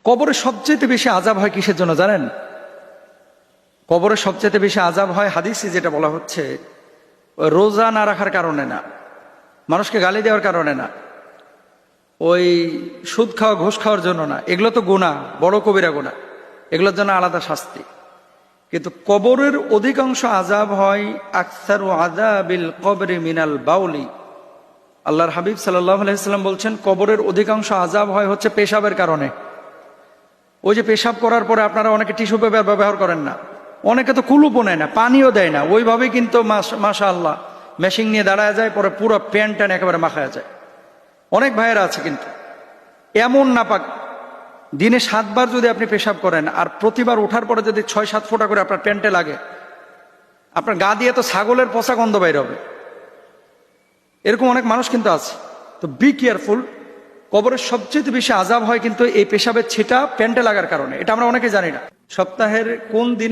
কবরে সবচেয়ে বেশি আযাব হয় কিসের জন্য জানেন? কবরে সবচেয়ে বেশি আযাব হয় হাদিসে যেটা বলা হচ্ছে, রোজা না রাখার কারণে না, মানুষকে গালি দেওয়ার কারণে না, ওই সুদ খাওয়া ঘুষ খাওয়ার জন্য না, এগুলো তো গুনাহ, বড় কবিরা গুনাহ, এগুলোর জন্য আলাদা শাস্তি। কিন্তু কবরের অধিকাংশ আযাব হয় আকসারু আযাবিল কবরি মিনাল বাউলি। আল্লাহর হাবিব সাল্লাল্লাহু আলাইহি সাল্লাম বলছেন, কবরের অধিকাংশ আযাব হয় হচ্ছে পেশাবের কারণে। ওই যে পেশাব করার পরে আপনারা অনেকে টিস্যু পেপার ব্যবহার করেন না, অনেকে তো কুলুপও নেয় না, পানিও দেয় না, ওইভাবেই কিন্তু মাশাআল্লাহ মেশিন নিয়ে দাঁড়ায় যায়, পরে পুরো প্যান্ট ট্যান একেবারে মাখায়া যায়। অনেক ভাইয়েরা আছে কিন্তু এমন নাপাক, দিনে 7 বার যদি আপনি পেশাব করেন আর প্রতিবার ওঠার পরে যদি 6-7 ফোঁটা করে আপনার প্যান্টে লাগে, আপনার গা দিয়ে তো ছাগলের পচা গন্ধ বাইর হবে। এরকম অনেক মানুষ কিন্তু আছে। তো বি কেয়ারফুল। কবরের সবচেয়ে বেশি আযাব হয় কিন্তু এই পেশাবের ছিটা প্যান্টে লাগার কারণে। এটা আমরা অনেকে জানি না। সপ্তাহের কোন দিনে